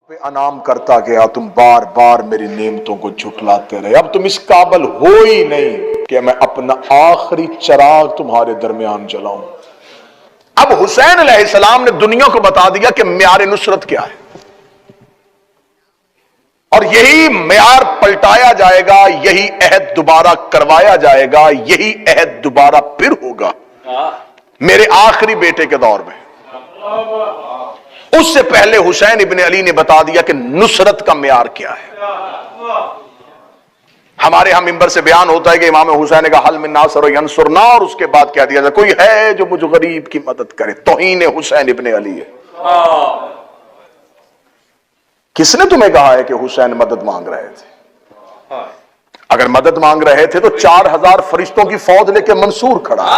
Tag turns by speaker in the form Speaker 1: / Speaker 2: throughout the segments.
Speaker 1: پہ انعام کرتا گیا، تم بار بار میری نعمتوں کو جھٹلاتے رہے، اب تم اس قابل ہو ہی نہیں کہ میں اپنا آخری چراغ تمہارے درمیان جلاؤں۔ اب حسین علیہ السلام نے دنیا کو بتا دیا کہ معیار نصرت کیا ہے، اور یہی معیار پلٹایا جائے گا، یہی عہد دوبارہ کروایا جائے گا، یہی عہد دوبارہ پھر ہوگا میرے آخری بیٹے کے دور میں۔ اس سے پہلے حسین ابن علی نے بتا دیا کہ نصرت کا معیار کیا ہے۔ ہمارے ہم ممبر سے بیان ہوتا ہے کہ امام حسین نے کہا حل من ناصر ینصرنا، اور اس کے بعد کہہ دیا جائے کوئی ہے جو مجھ غریب کی مدد کرے۔ توہین حسین ابن علی ہے۔ کس نے تمہیں کہا ہے کہ حسین مدد مانگ رہے تھے؟ اگر مدد مانگ رہے تھے تو 4000 فرشتوں کی فوج لے کے منصور کھڑا ہے،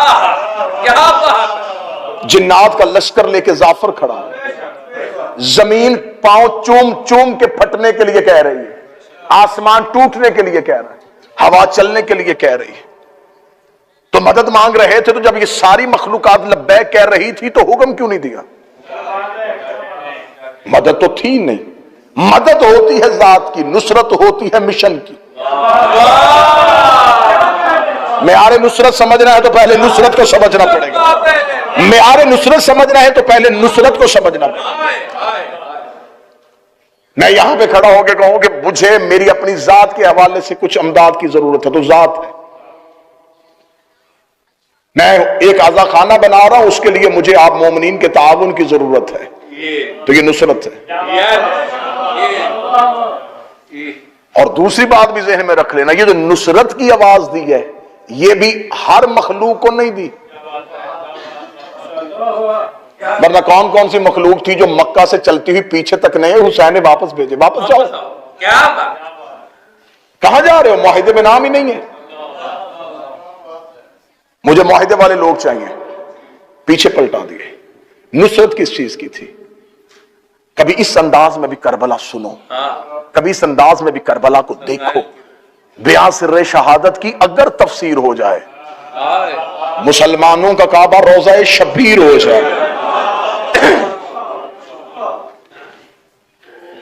Speaker 1: جنات کا لشکر لے کے جعفر کھڑا ہے، زمین پاؤں چوم چوم کے پھٹنے کے لیے کہہ رہی ہے، آسمان ٹوٹنے کے لیے کہہ رہا ہے، ہوا چلنے کے لیے کہہ رہی ہے۔ تو مدد مانگ رہے تھے تو جب یہ ساری مخلوقات لبیک کہہ رہی تھی تو حکم کیوں نہیں دیا؟ مدد تو تھی نہیں۔ مدد ہوتی ہے ذات کی، نصرت ہوتی ہے مشن کی۔ معیار نصرت سمجھنا ہے تو پہلے نصرت کو سمجھنا پڑے گا۔ معیار نصرت سمجھنا ہے تو پہلے نصرت کو سمجھنا پڑے گا۔ میں یہاں پہ کھڑا ہو کے کہوں کہ مجھے میری اپنی ذات کے حوالے سے کچھ امداد کی ضرورت ہے تو ذات ہے۔ میں ایک عزا خانہ بنا رہا ہوں، اس کے لیے مجھے آپ مومنین کے تعاون کی ضرورت ہے، تو یہ نصرت ہے۔ اور دوسری بات بھی ذہن میں رکھ لینا، یہ جو نصرت کی آواز دی ہے یہ بھی ہر مخلوق کو نہیں دی، ورنہ کون کون سی مخلوق تھی جو مکہ سے چلتی ہوئی پیچھے تک نہیں، حسین نے واپس بھیجے، واپس جاؤ۔ کہاں جا رہے ہو؟ معاہدے میں نام ہی نہیں ہے۔ مجھے معاہدے والے لوگ چاہیے، پیچھے پلٹا دیے۔ نصرت کس چیز کی تھی؟ کبھی اس انداز میں بھی کربلا سنو، کبھی اس انداز میں بھی کربلا کو دیکھو، بیان سر شہادت کی اگر تفسیر ہو جائے، مسلمانوں کا کعبہ روضہ شبیر ہو جائے،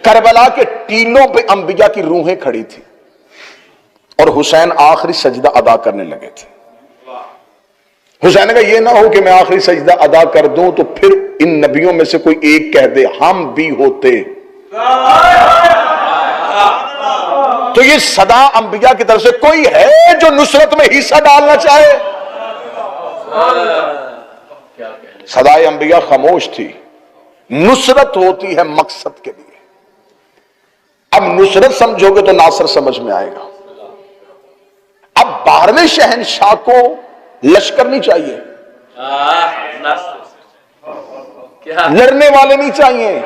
Speaker 1: کربلا کے ٹیلوں پہ انبیاء کی روحیں کھڑی تھی اور حسین آخری سجدہ ادا کرنے لگے تھے۔ حسین کا یہ نہ ہو کہ میں آخری سجدہ ادا کر دوں تو پھر ان نبیوں میں سے کوئی ایک کہہ دے ہم بھی ہوتے، تو یہ صدا انبیاء کی طرف سے کوئی ہے جو نصرت میں حصہ ڈالنا چاہے؟ صدائے انبیاء خاموش تھی۔ نصرت ہوتی ہے مقصد کے لیے۔ اب نصرت سمجھو گے تو ناصر سمجھ میں آئے گا۔ اب 12ویں شہنشاہ کو لشکر نہیں چاہیے، لڑنے والے نہیں چاہیے،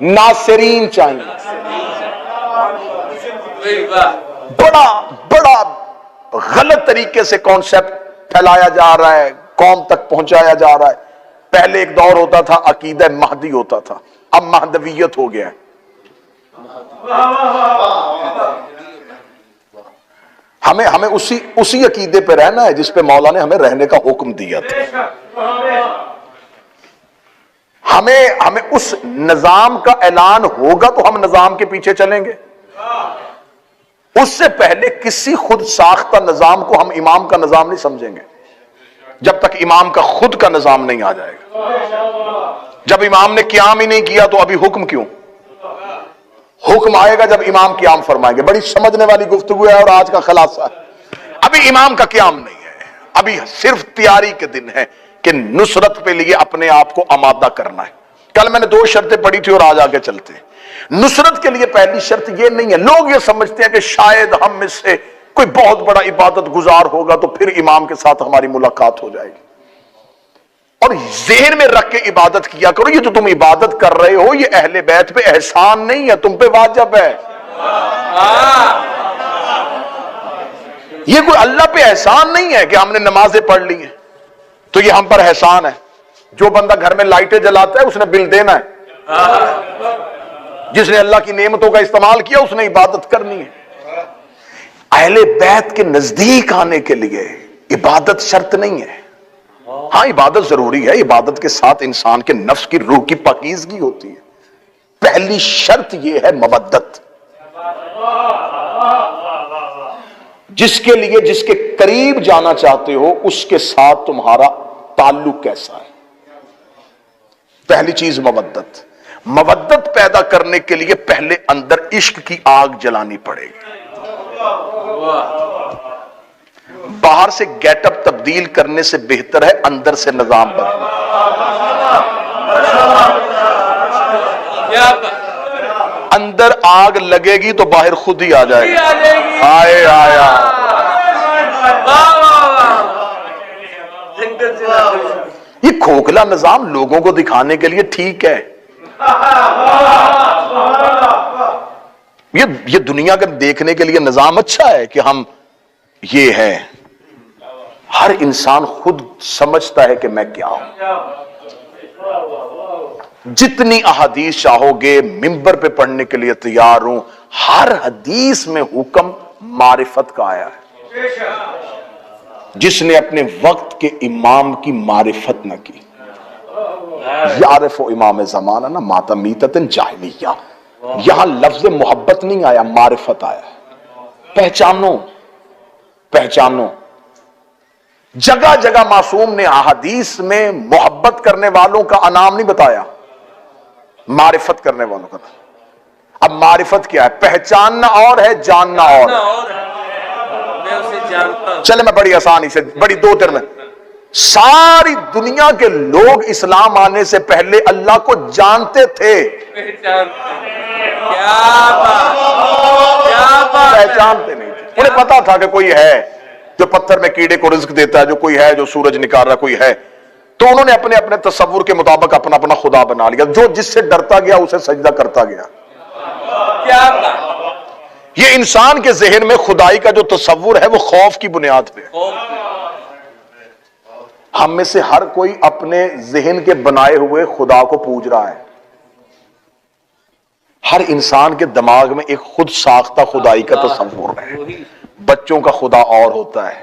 Speaker 1: ناصرین چاہیے۔ بڑا بڑا غلط طریقے سے کانسیپٹ پھیلایا جا رہا ہے، قوم تک پہنچایا جا رہا ہے۔ پہلے ایک دور ہوتا تھا عقیدہ مہدی ہوتا تھا، اب مہدویت ہو گیا ہے۔ ہمیں اسی عقیدے پہ رہنا ہے جس پہ مولا نے ہمیں رہنے کا حکم دیا تھا۔ ہمیں اس نظام کا اعلان ہوگا تو ہم نظام کے پیچھے چلیں گے۔ اس سے پہلے کسی خود ساختہ نظام کو ہم امام کا نظام نہیں سمجھیں گے جب تک امام کا خود کا نظام نہیں آ جائے گا۔ جب امام نے قیام ہی نہیں کیا تو ابھی حکم کیوں؟ حکم آئے گا جب امام قیام فرمائیں گے۔ بڑی سمجھنے والی گفتگو ہے اور آج کا خلاصہ ہے، ابھی امام کا قیام نہیں ہے، ابھی صرف تیاری کے دن ہے کہ نصرت پہ لیے اپنے آپ کو آمادہ کرنا ہے۔ کل میں نے 2 شرطیں پڑھی تھی اور آج آگے چلتے ہیں۔ نصرت کے لیے پہلی شرط یہ نہیں ہے، لوگ یہ سمجھتے ہیں کہ شاید ہم میں سے کوئی بہت بڑا عبادت گزار ہوگا تو پھر امام کے ساتھ ہماری ملاقات ہو جائے گی، اور ذہن میں رکھ کے عبادت کیا کرو یہ جو تم عبادت کر رہے ہو یہ اہل بیت پہ احسان نہیں ہے، تم پہ واجب ہے۔ یہ کوئی اللہ پہ احسان نہیں ہے کہ ہم نے نمازیں پڑھ لی ہیں تو یہ ہم پر احسان ہے۔ جو بندہ گھر میں لائٹیں جلاتا ہے اس نے بل دینا ہے، جس نے اللہ کی نعمتوں کا استعمال کیا اس نے عبادت کرنی ہے۔ اہل بیت کے نزدیک آنے کے لیے عبادت شرط نہیں ہے، ہاں عبادت ضروری ہے، عبادت کے ساتھ انسان کے نفس کی روح کی پاکیزگی ہوتی ہے، پہلی شرط یہ ہے مودت. جس کے لیے جس کے قریب جانا چاہتے ہو اس کے ساتھ تمہارا تعلق کیسا ہے. پہلی چیز مودت. مودت پیدا کرنے کے لیے پہلے اندر عشق کی آگ جلانی پڑے گی. باہر سے گیٹ اپ تبدیل کرنے سے بہتر ہے اندر سے نظام بدلنا. اندر آگ لگے گی تو باہر خود ہی آ جائے گی. آئے آیا یہ کھوکھلا نظام لوگوں کو دکھانے کے لیے ٹھیک ہے. یہ دنیا کا دیکھنے کے لیے نظام اچھا ہے کہ ہم یہ ہے. ہر انسان خود سمجھتا ہے کہ میں کیا ہوں. جتنی احادیث چاہو گے ممبر پہ پڑھنے کے لیے تیار ہوں. ہر حدیث میں حکم معرفت کا آیا ہے. جس نے اپنے وقت کے امام کی معرفت نہ کی یعرف امام زمانہ نہ ماتا میتتن جاہلیہ. یہاں لفظ محبت نہیں آیا، معرفت آیا. پہچانو پہچانو. جگہ جگہ معصوم نے احادیث میں محبت کرنے والوں کا انعام نہیں بتایا، معرفت کرنے والوں کا. اب معرفت کیا ہے؟ پہچاننا اور ہے، جاننا اور ہے. چلے میں بڑی آسانی سے بڑی دو تر میں، ساری دنیا کے لوگ اسلام آنے سے پہلے اللہ کو جانتے تھے، پہچانتے نہیں تھے. انہیں پتا تھا کہ کوئی ہے جو پتھر میں کیڑے کو رزق دیتا ہے، جو کوئی ہے جو سورج نکال رہا، کوئی ہے. تو انہوں نے اپنے اپنے تصور کے مطابق اپنا اپنا خدا بنا لیا. جو جس سے ڈرتا گیا اسے سجدہ کرتا گیا. یہ انسان کے ذہن میں خدائی کا جو تصور ہے وہ خوف کی بنیاد پہ. ہم میں سے ہر کوئی اپنے ذہن کے بنائے ہوئے خدا کو پوج رہا ہے. ہر انسان کے دماغ میں ایک خود ساختہ خدائی کا تصور ہے. بچوں کا خدا اور ہوتا ہے،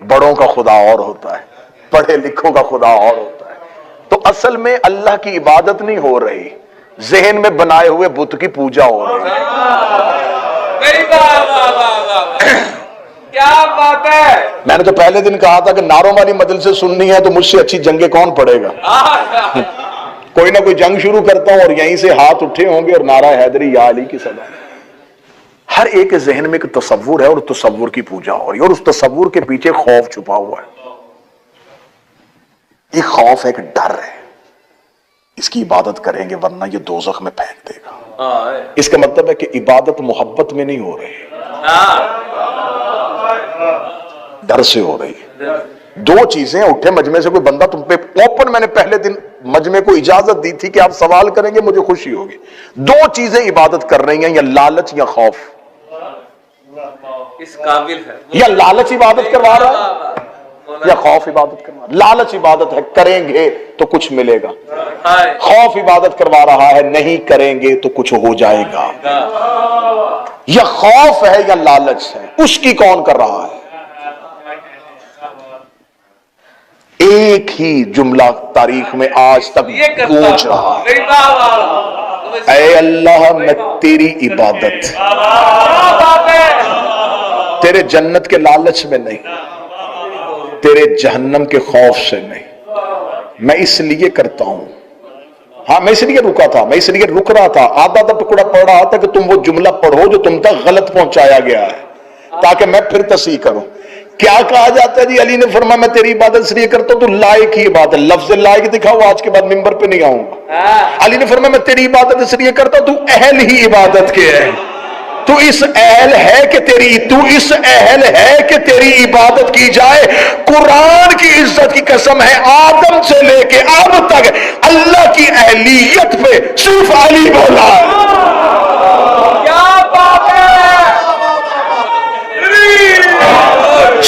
Speaker 1: بڑوں کا خدا اور ہوتا ہے، پڑھے لکھوں کا خدا اور ہوتا ہے. تو اصل میں اللہ کی عبادت نہیں ہو رہی، ذہن میں بنائے ہوئے بت کی پوجا ہو رہی ہے.
Speaker 2: کیا بات ہے.
Speaker 1: میں نے تو پہلے دن کہا تھا کہ نعروں والی مجلسیں سننی ہے تو مجھ سے اچھی جنگیں کون پڑے گا. کوئی نہ کوئی جنگ شروع کرتا ہوں اور یہیں سے ہاتھ اٹھے ہوں گے اور نعرہ حیدری یا علی کی صدا. ہر ایک کے ذہن میں ایک تصور ہے اور تصور کی پوجا ہو رہی ہے، اور اس تصور کے پیچھے خوف چھپا ہوا ہے. یہ خوف ایک ڈر ہے، اس کی عبادت کریں گے ورنہ یہ دوزخ میں پھینک دے گا. اس کا مطلب ہے کہ عبادت محبت میں نہیں ہو رہی، ڈر سے ہو رہی ہے. دو چیزیں اٹھے مجمع سے کوئی بندہ تم پہ اوپن، میں نے پہلے دن مجمع کو اجازت دی تھی کہ آپ سوال کریں گے مجھے خوشی ہوگی. دو چیزیں عبادت کر رہی ہیں، یا لالچ یا خوف.
Speaker 2: اس قابل ہے
Speaker 1: یا لالچ عبادت کروا رہا ہے یا خوف عبادت کروا رہا ہے. لالچ عبادت ہے کریں گے تو کچھ ملے گا، خوف عبادت کروا رہا ہے نہیں کریں گے تو کچھ ہو جائے گا. یا خوف ہے یا لالچ ہے، اس کی کون کر رہا ہے؟ ایک ہی جملہ تاریخ میں آج تک گونج رہا ہے، اے اللہ میں تیری عبادت، تیرے جنت کے لالچ میں نہیں، تیرے جہنم کے خوف سے نہیں. میں اس لیے کرتا ہوں. ہاں میں اس لیے رکا تھا، میں اس لیے رک رہا تھا. آدھا ٹکڑا پڑھ رہا تھا کہ تم وہ جملہ پڑھو جو تم تک غلط پہنچایا گیا ہے، تاکہ میں پھر تصحیح کروں. کیا کہا جاتا ہے جی؟ علی نے فرمایا میں تیری عبادت اس لیے کرتا ہوں تو لائق ہی عبادت. لفظ لائق دکھاؤ، آج کے بعد ممبر پہ نہیں آؤں گا. علی نے فرمایا میں تیری عبادت اس لیے کرتا ہوں تو اہل ہی عبادت کے ہے. تو اس اہل ہے کہ تیری عبادت کی جائے. قرآن کی عزت کی قسم ہے، آدم سے لے کے اب تک اللہ کی اہلیت پہ صرف علی بولا ہے.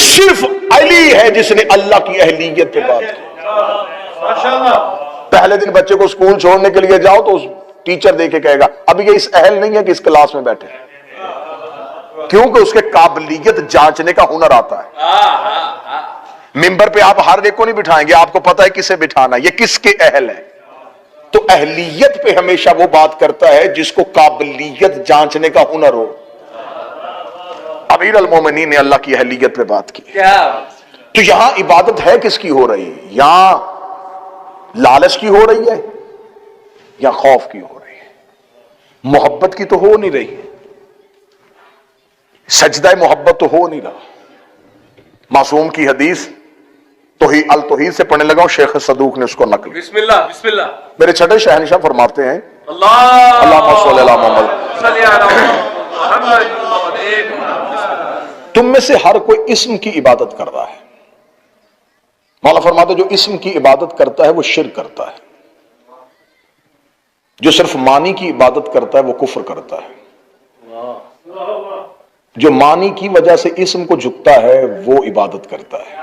Speaker 1: صرف علی ہے جس نے اللہ کی اہلیت پہ بات کی. پہلے دن بچے کو اسکول چھوڑنے کے لیے جاؤ تو ٹیچر دیکھ کے کہے گا اب یہ اس اہل نہیں ہے کہ اس کلاس میں بیٹھے، کیونکہ اس کے قابلیت جانچنے کا ہنر آتا ہے. ممبر پہ آپ ہر ایک کو نہیں بٹھائیں گے، آپ کو پتا ہے کسے بٹھانا، یہ کس کے اہل ہے. تو اہلیت پہ ہمیشہ وہ بات کرتا ہے جس کو قابلیت جانچنے کا ہنر ہو. امیر المومنین نے اللہ کی اہلیت پہ بات کی. تو یہاں عبادت ہے کس کی ہو رہی ہے؟ یہاں لالچ کی ہو رہی ہے یا خوف کی ہو رہی ہے؟ محبت کی تو ہو نہیں رہی ہے، سجدہ محبت تو ہو نہیں رہا. معصوم کی حدیث التوحید سے پڑھنے لگا ہوں، شیخ صدوق نے اس کو نقل.
Speaker 2: بسم اللہ بسم اللہ.
Speaker 1: میرے چھٹے شہنشاہ فرماتے ہیں
Speaker 2: اللہم
Speaker 1: صلی اللہ محمد.
Speaker 2: صلی علی محمد.
Speaker 1: تم میں سے ہر کوئی اسم کی عبادت کر رہا ہے. مولا فرماتے ہیں جو اسم کی عبادت کرتا ہے وہ شرک کرتا ہے، جو صرف معنی کی عبادت کرتا ہے وہ کفر کرتا ہے. جو معنی کی وجہ سے اسم کو جھکتا ہے وہ عبادت کرتا ہے.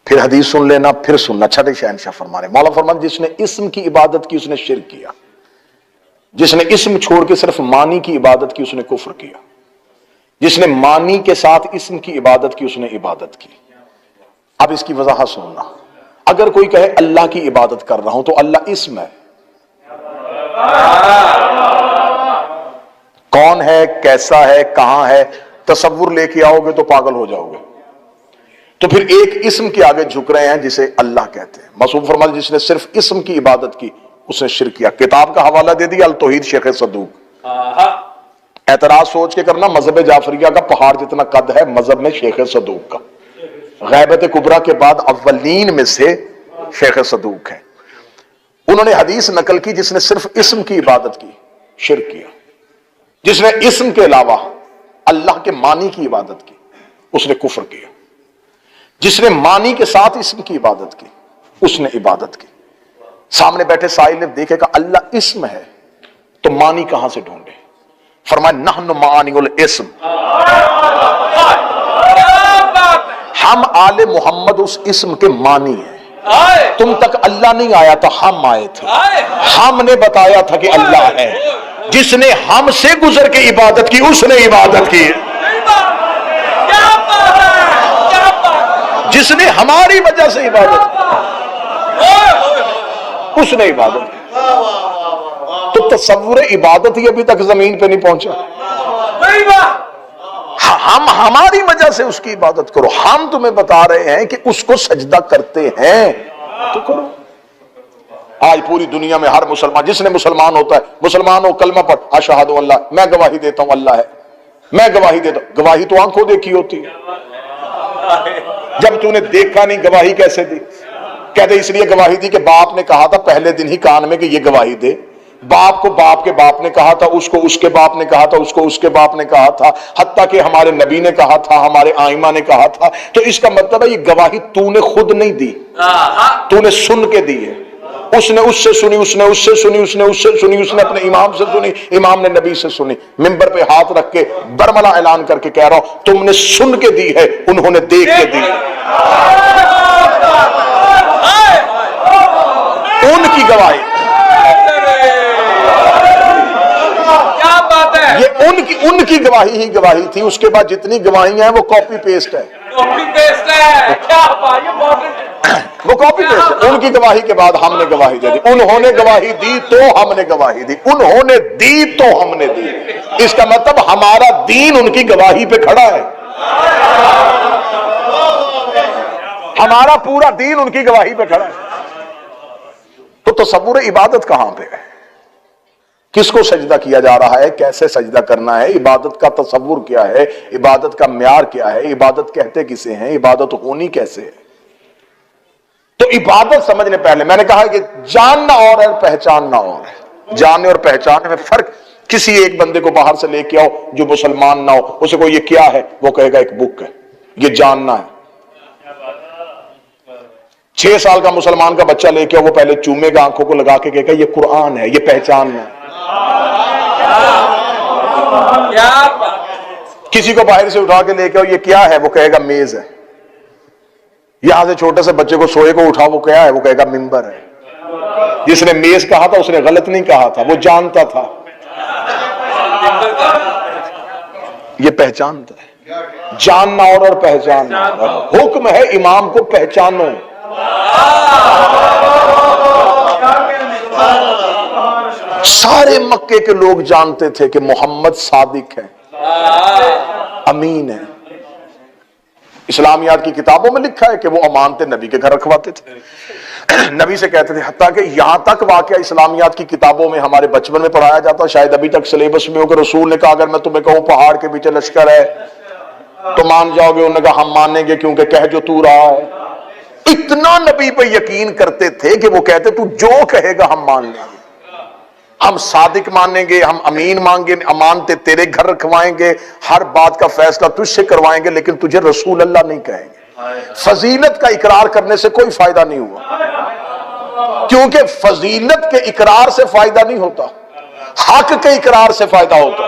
Speaker 1: پھر حدیث سن لینا، پھر سننا. چھٹے شہنشاہ فرما رہے مولا فرماتے جس نے اسم کی عبادت کی اس نے شرک کیا، جس نے اسم چھوڑ کے صرف معنی کی عبادت کی اس نے کفر کیا، جس نے معنی کے ساتھ اسم کی عبادت کی اس نے عبادت کی. اب اس کی وضاحت سننا. اگر کوئی کہے اللہ کی عبادت کر رہا ہوں تو اللہ اسم ہے. کون ہے، کیسا ہے، کہاں ہے، تصور لے کے آؤ گے تو پاگل ہو جاؤ گے. تو پھر ایک اسم کے آگے جھک رہے ہیں جسے اللہ کہتے ہیں. معصوم فرماتے جس نے صرف اسم کی عبادت کی اس نے شرک کیا. کتاب کا حوالہ دے دیا التوحید شیخ صدوق. اعتراض سوچ کے کرنا، مذہب جعفریہ کا پہاڑ جتنا قد ہے مذہب میں شیخ صدوق کا. غیبت کبریٰ کے بعد اولین میں سے شیخ صدوق ہیں. انہوں نے حدیث نقل کی جس نے صرف اسم کی عبادت کی شرک کیا، جس نے اسم کے علاوہ اللہ کے معنی کی عبادت کی اس نے کفر کیا، جس نے معنی کے ساتھ اسم کی عبادت کی اس نے عبادت کی. سامنے بیٹھے سائل نے دیکھے کہ اللہ اسم ہے تو معنی کہاں سے ڈھونڈے؟ فرمایا نحن معانی الاسم، ہم آل محمد اس اسم کے معنی ہیں. تم تک اللہ نہیں آیا تھا، ہم آئے تھے. ہم نے بتایا تھا کہ اللہ ہے. جس نے ہم سے گزر کے عبادت کی اس نے عبادت کی. جس نے ہماری وجہ سے عبادت کی اس نے عبادت کی. تو تصور عبادت ہی ابھی تک زمین پہ نہیں پہنچا. ہم ہماری وجہ سے اس کی عبادت کرو. ہم تمہیں بتا رہے ہیں کہ اس کو سجدہ کرتے ہیں تو کرو. آج پوری دنیا میں ہر مسلمان جس نے مسلمان ہوتا ہے، مسلمان ہو کلمہ پڑھ اشہد ان اللہ، میں گواہی دیتا ہوں اللہ ہے، میں گواہی دیتا ہوں. گواہی تو آنکھوں دیکھی ہوتی ہے. جب تو نے دیکھا نہیں گواہی کیسے دی؟ کہتے اس لیے گواہی دی کہ باپ نے کہا تھا پہلے دن ہی کان میں کہ یہ گواہی دے. باپ کو باپ کے باپ نے کہا تھا، اس کو اس کے باپ نے کہا تھا، اس کو اس کے باپ نے کہا تھا، حتیٰ کہ ہمارے نبی نے کہا تھا، ہمارے آئمہ نے کہا تھا. تو اس کا مطلب ہے یہ گواہی تو نے خود نہیں دی، تو نے سن کے دی ہے. اس نے اس سے سنی، اس نے اس سے سنی، اس نے اس سے سنی، اس نے اپنے امام سے سنی، امام نے نبی سے سنی. ممبر پہ ہاتھ رکھ کے برملا اعلان کر کے کہہ رہا ہوں تم نے سن کے دی ہے، انہوں نے دیکھ کے دی. ان کی گواہی یہ ان کی گواہی ہی گواہی تھی. اس کے بعد جتنی گواہیاں ہیں وہ کاپی پیسٹ ہے. وہ کاپی پیسٹ ہے. ان کی گواہی کے بعد ہم نے گواہی دے دی. انہوں نے گواہی دی تو ہم نے گواہی دی، انہوں نے دی تو ہم نے دی. اس کا مطلب ہمارا دین ان کی گواہی پہ کھڑا ہے. ہمارا پورا دین ان کی گواہی پہ کھڑا ہے. تو تصور عبادت کہاں پہ ہے؟ کس کو سجدہ کیا جا رہا ہے؟ کیسے سجدہ کرنا ہے؟ عبادت کا تصور کیا ہے؟ عبادت کا معیار کیا ہے؟ عبادت کہتے کسے ہیں؟ عبادت ہونی کیسے ہے؟ تو عبادت سمجھنے پہلے میں نے کہا کہ جاننا اور ہے، پہچاننا اور ہے. جاننے اور پہچاننے میں فرق. کسی ایک بندے کو باہر سے لے کے آؤ جو مسلمان نہ ہو، اسے کو یہ کیا ہے، وہ کہے گا ایک بک ہے. یہ جاننا ہے. 6 سال کا مسلمان کا بچہ لے کے آؤ، وہ پہلے چومے گا آنکھوں کو لگا کے کہے گا یہ قرآن ہے، یہ پہچاننا ہے. کسی کو باہر سے اٹھا کے لے کے آؤ یہ کیا ہے، وہ کہے گا میز ہے. یہاں سے چھوٹے سے بچے کو سوئے کو اٹھا وہ کیا ہے، وہ کہے گا ممبر ہے. جس نے میز کہا تھا اس نے غلط نہیں کہا تھا، وہ جانتا تھا. یہ پہچانتا ہے. جاننا اور پہچاننا. حکم ہے امام کو پہچانو. سارے مکے کے لوگ جانتے تھے کہ محمد صادق ہے، امین ہے۔ اسلامیات کی کتابوں میں لکھا ہے کہ وہ امانت نبی کے گھر رکھواتے تھے، نبی سے کہتے تھے، حتیٰ کہ یہاں تک واقعہ اسلامیات کی کتابوں میں ہمارے بچپن میں پڑھایا جاتا، شاید ابھی تک سلیبس میں ہو کہ رسول نے کہا اگر میں تمہیں کہوں پہاڑ کے پیچھے لشکر ہے تو مان جاؤ گے؟ انہوں نے کہا ہم مانیں گے کیونکہ کہہ جو تو رہا ہے۔ اتنا نبی پہ یقین کرتے تھے کہ وہ کہتے تو جو کہے گا ہم مان لیں گے، ہم صادق مانیں گے، ہم امین مانگیں، امانتے تیرے گھر رکھوائیں گے، ہر بات کا فیصلہ تجھ سے کروائیں گے، لیکن تجھے رسول اللہ نہیں کہیں گے۔ فضیلت کا اقرار کرنے سے کوئی فائدہ نہیں ہوا، کیونکہ فضیلت کے اقرار سے فائدہ نہیں ہوتا، حق کے اقرار سے فائدہ ہوتا۔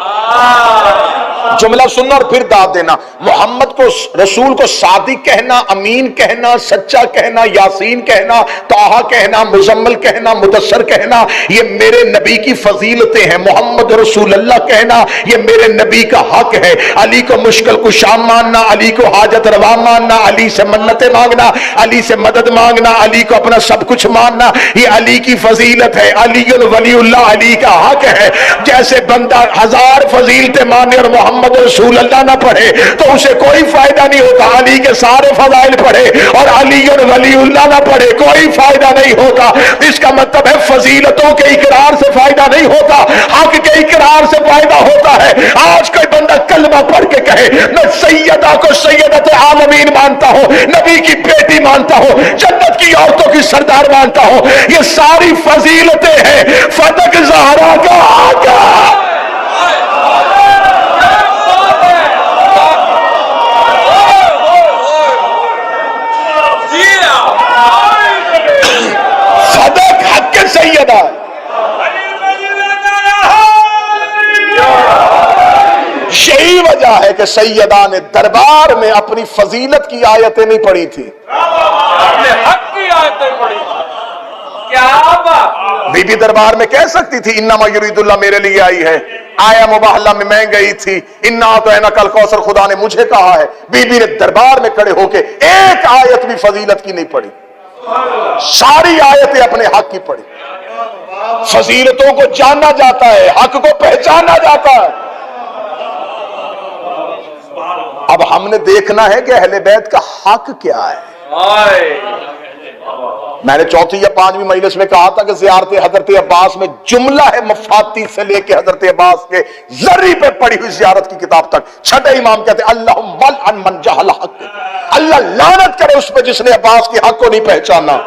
Speaker 1: جملہ سننا اور پھر داد دینا، محمد کو، رسول کو صادق کہنا، امین کہنا، سچا کہنا، یاسین کہنا، طٰہٰ کہنا، مزمل کہنا، مدثر کہنا، یہ میرے نبی کی فضیلتیں ہیں۔ محمد رسول اللہ کہنا یہ میرے نبی کا حق ہے۔ علی کو مشکل کشا ماننا، علی کو حاجت روا ماننا، علی سے منتیں مانگنا، علی سے مدد مانگنا، علی کو اپنا سب کچھ ماننا، یہ علی کی فضیلت ہے۔ علی ولی اللہ، علی کا حق ہے۔ جیسے بندہ 1000 فضیلتیں مانے اور محمد رسول اللہ نہ پڑھے تو اسے کوئی فائدہ نہیں ہوتا، علی کے سارے فضائل پڑھے اور علی ولی اللہ نہ پڑھے کوئی فائدہ نہیں ہوتا۔ اس کا مطلب ہے فضیلتوں کے اقرار سے فائدہ نہیں ہوتا، حق کے اقرار سے فائدہ ہوتا ہے۔ آج کوئی بندہ کلمہ پڑھ کے کہے میں سیدہ کو سیدت عالمین مانتا ہوں، نبی کی بیٹی مانتا ہوں، جنت کی عورتوں کی سردار مانتا ہوں، یہ ساری فضیلتیں ہیں، فتح زہرا کا آقا۔ صدق حق کے سیدہ، یہی وجہ ہے کہ سیدہ نے دربار میں اپنی فضیلت کی آیتیں نہیں پڑھی تھی،
Speaker 2: اپنے حق کی آیتیں پڑھی۔ کیا بات!
Speaker 1: بی بی دربار میں کہہ سکتی تھی انما یرید اللہ میرے لیے آئی ہے، آیا مباہلہ میں گئی تھی، انا اعطیناک الکوثر خدا نے مجھے کہا ہے۔ بی بی نے دربار میں کھڑے ہو کے ایک آیت بھی فضیلت کی نہیں پڑھی، ساری آیتیں اپنے حق کی پڑھی۔ فضیلتوں کو جانا جاتا ہے، حق کو پہچانا جاتا ہے۔ اب ہم نے دیکھنا ہے کہ اہل بیت کا حق کیا ہے۔ میں نے 4 یا 5ویں مجلس میں کہا تھا کہ زیارت حضرت عباس میں جملہ ہے مفاتی سے لے کے حضرت عباس کے ذری پہ پڑھی ہوئی زیارت کی کتاب تک، چھٹے امام کہتے ہیں اللہم ولعن من جہل حق، اللہ لعنت کرے اس پہ جس نے عباس کے حق کو نہیں پہچانا۔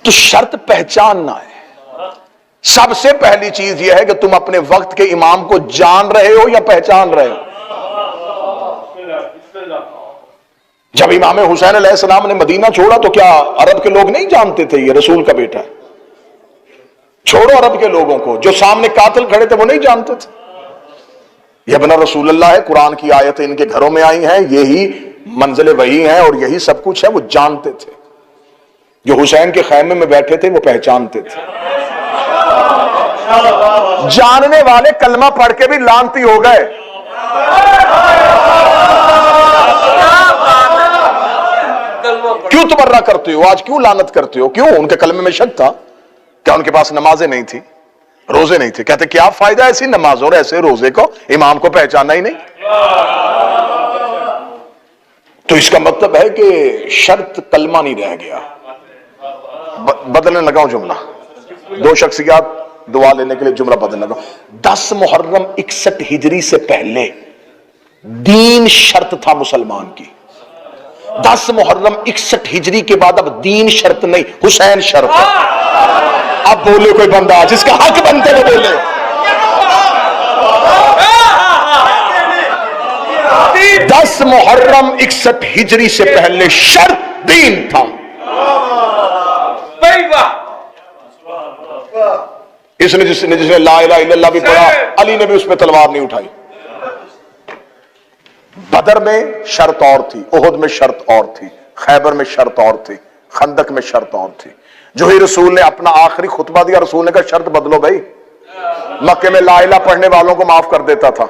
Speaker 1: تو شرط پہچاننا ہے۔ سب سے پہلی چیز یہ ہے کہ تم اپنے وقت کے امام کو جان رہے ہو یا پہچان رہے ہو۔ جب امام حسین علیہ السلام نے مدینہ چھوڑا تو کیا عرب کے لوگ نہیں جانتے تھے یہ رسول کا بیٹا ہے؟ چھوڑو عرب کے لوگوں کو، جو سامنے قاتل کھڑے تھے وہ نہیں جانتے تھے یہ ابن رسول اللہ ہے، قرآن کی آیتیں ان کے گھروں میں آئی ہیں، یہی منزل وحی ہیں اور یہی سب کچھ ہے۔ وہ جانتے تھے، جو حسین کے خیمے میں بیٹھے تھے وہ پہچانتے تھے۔ جاننے والے کلمہ پڑھ کے بھی لعنتی ہو گئے۔ کیوں تبرہ کرتے ہو آج؟ کیوں لعنت کرتے ہو؟ کیوں؟ ان کے کلمے میں شک تھا، کیا ان کے پاس نمازیں نہیں تھی، روزے نہیں تھے؟ کہتے کیا فائدہ ایسی نمازوں اور ایسے روزے کو، امام کو پہچانا ہی نہیں۔ تو اس کا مطلب ہے کہ شرط کلمہ نہیں رہ گیا۔ بدلنے لگاؤں جملہ، 2 شخصیات دعا لینے کے لیے جملہ بدلنے لگاؤں۔ 10 محرم 61 ہجری سے پہلے دین شرط تھا مسلمان کی، 10 محرم 61 ہجری کے بعد اب دین شرط نہیں، حسین شرط ہے۔ اب بولے کوئی بندہ جس کا حق بنتے وہ بولے۔ 10 محرم 61 ہجری سے پہلے شرط دین تھا۔ اس نے جس نے لا الہ الا اللہ بھی پڑھا، علی نے بھی اس پہ تلوار نہیں اٹھائی۔ بدر میں شرط اور تھی، احد میں شرط اور تھی، خیبر میں شرط اور تھی، خندق میں شرط اور تھی۔ جو ہی رسول نے اپنا آخری خطبہ دیا، رسول نے کہا شرط بدلو بھائی۔ مکے میں لا الہ پڑھنے والوں کو معاف کر دیتا تھا،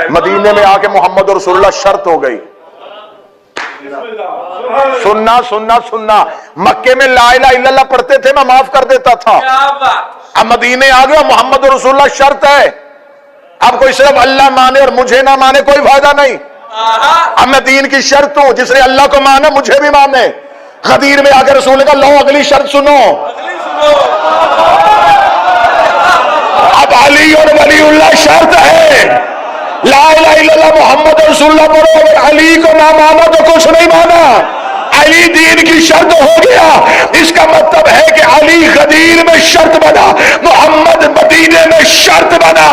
Speaker 1: مدینے میں آ کے محمد رسول اللہ شرط ہو گئی۔ سننا سننا سننا، مکے میں لا الہ الا اللہ پڑھتے تھے، میں معاف کر دیتا تھا، اب مدینے آ گیا محمد رسول اللہ شرط ہے، اب کوئی صرف اللہ مانے اور مجھے نہ مانے کوئی فائدہ نہیں، اب میں دین کی شرط ہوں، جس نے اللہ کو مانا مجھے بھی مانے۔ غدیر میں آ کے رسول نے کہا لو اگلی شرط سنو، اب علی اور ولی اللہ شرط ہے، لا الہ الا اللہ محمد رسول اللہ پڑھو، اگر علی کو نہ مانا تو کچھ نہیں مانا، علی دین کی شرط ہو گیا، اس کا مطلب ہے کہ علی غدیر میں شرط بنا، محمد مدینے میں شرط بنا،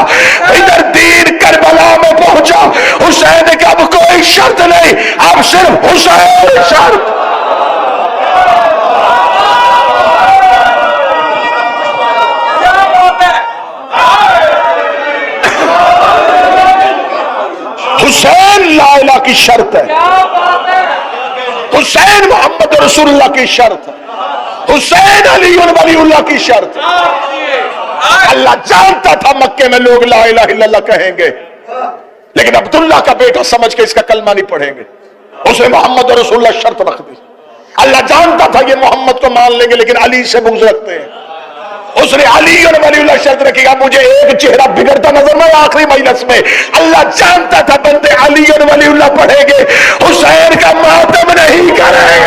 Speaker 1: ادھر دین کربلا میں پہنچا، حسین کا اب کوئی شرط نہیں، اب صرف حسین شرط۔ حسین لا الہ کی شرط ہے، حسین محمد رسول اللہ کی شرط ہے، حسین علی ولی اللہ کی شرط ہے۔ اللہ جانتا تھا مکے میں لوگ لا الہ الا اللہ کہیں گے، لیکن عبداللہ کا بیٹا سمجھ کے اس کا کلمہ نہیں پڑھیں گے، اس نے محمد رسول اللہ شرط رکھ دی۔ اللہ جانتا تھا یہ محمد کو مان لیں گے لیکن علی سے بغض رکھتے ہیں، اس نے علی اور ولی اللہ شرط رکھی گا، مجھے ایک چہرہ بگڑتا نظر میں آخری مجلس میں۔ اللہ جانتا تھا بندے علی اور ولی اللہ پڑھیں گے، حسین کا ماتم نہیں کریں گے۔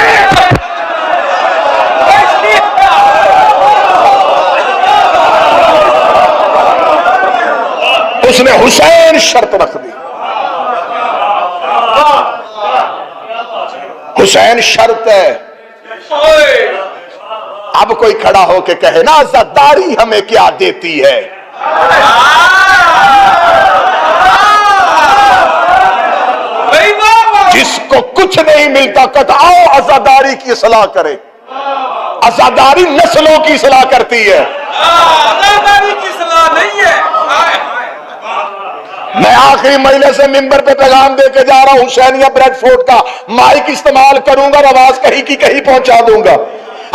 Speaker 1: اس نے حسین شرط رکھ دی، حسین شرط ہے۔ اب کوئی کھڑا ہو کے کہے نا عزاداری ہمیں کیا دیتی ہے، جس کو کچھ نہیں ملتا کہتا آؤ عزاداری کی اصلاح کرے، عزاداری نسلوں کی اصلاح کرتی ہے،
Speaker 2: عزاداری کی اصلاح نہیں ہے۔
Speaker 1: میں آخری مجلس سے ممبر پہ پیغام دے کے جا رہا ہوں، حسینیہ بریڈ فورٹ کا مائک استعمال کروں گا اور آواز کہیں کی کہیں پہنچا دوں گا،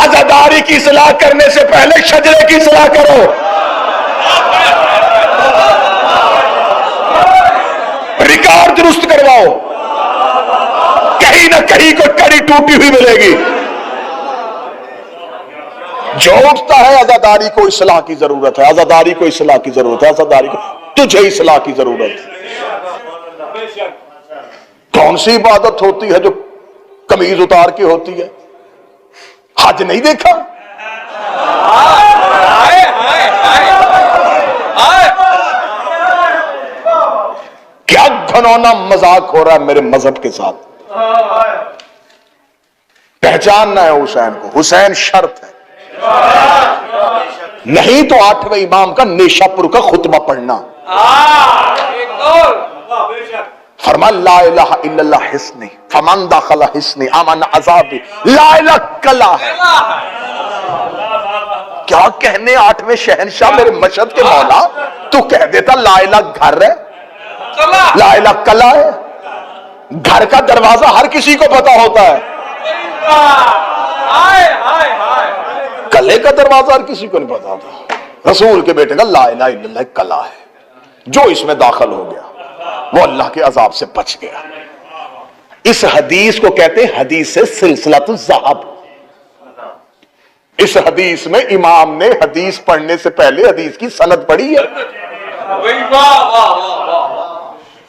Speaker 1: عزاداری کی اصلاح کرنے سے پہلے شجرے کی اصلاح کرو، ریکارڈ درست کرواؤ، کہیں نہ کہیں کوئی کڑی ٹوٹی ہوئی ملے گی۔ جو اٹھتا ہے عزاداری کو اصلاح کی ضرورت ہے، عزاداری کو اصلاح کی ضرورت ہے، عزاداری کو تجھے اصلاح کی ضرورت ہے۔ کون سی عبادت ہوتی ہے جو قمیض اتار کے ہوتی ہے؟ حج نہیں دیکھا؟ کیا گھنونا مذاق ہو رہا ہے میرے مذہب کے ساتھ۔ پہچاننا ہے حسین کو، حسین شرط ہے، نہیں تو 8ویں امام کا نیشہ پور کا خطبہ پڑھنا۔ فرمان لا الہ الا اللہ حسنی فمن دخل حسنی امن عذابی، لا الہ کلا ہے۔ کیا کہنے 8ویں شہنشاہ میرے مشہد کے مولا، تو کہہ دیتا لا الہ گھر ہے، لا الہ کلا ہے۔ گھر کا دروازہ ہر کسی کو پتا ہوتا ہے، کلے کا دروازہ ہر کسی کو نہیں پتا ہوتا۔ رسول کے بیٹے کا لا الہ الا اللہ کلا ہے، جو اس میں داخل ہو گیا وہ اللہ کے عذاب سے بچ گیا۔ اس حدیث کو کہتے ہیں حدیث سلسلۃ الذہب۔ اس حدیث میں امام نے حدیث پڑھنے سے پہلے حدیث کی سند پڑھی ہے،